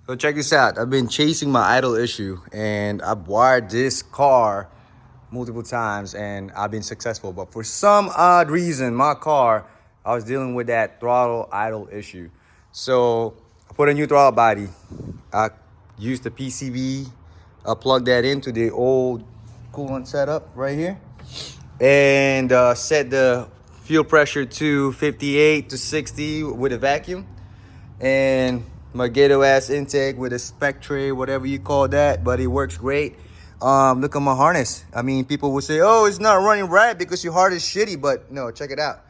So check this out. I've been chasing my idle issue and I've wired this car multiple times and I've been successful. But for some odd reason, my car, I was dealing with that throttle idle issue. So I put a new throttle body. I used the PCB. I plugged that into the old coolant setup right here. And set the fuel pressure to 58 to 60 with a vacuum. And my ghetto ass intake with a spec tray, whatever you call that, but it works great. Look at my harness. I mean, people will say, oh, it's not running right because your heart is shitty, but no, check it out.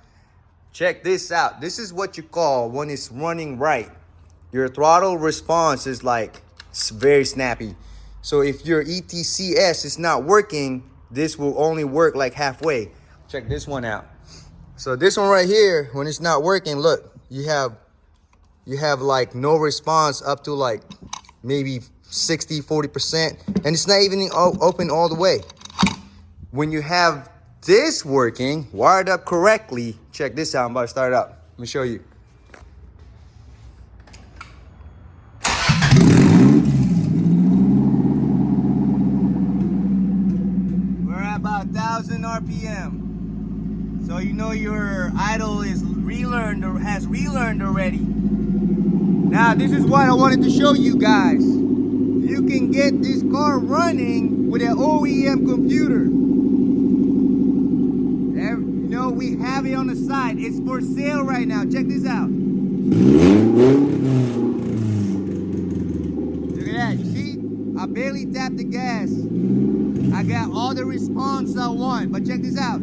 Check this out. This is what you call when it's running right. Your throttle response is like very snappy. So if your ETCS is not working, this will only work like halfway. Check this one out. So this one right here, when it's not working, look, you have like no response up to like maybe 60-40%, and it's not even open all the way. When you have this working, wired up correctly, check this out. I'm about to start it up. Let me show you. We're at about 1,000 RPM. So you know your idle is relearned or has relearned already. Now this is what I wanted to show you guys. You can get this car running with an OEM computer. You know, we have it on the side. It's for sale right now. Check this out. Look at that. You see? I barely tapped the gas. I got all the response I want. But check this out.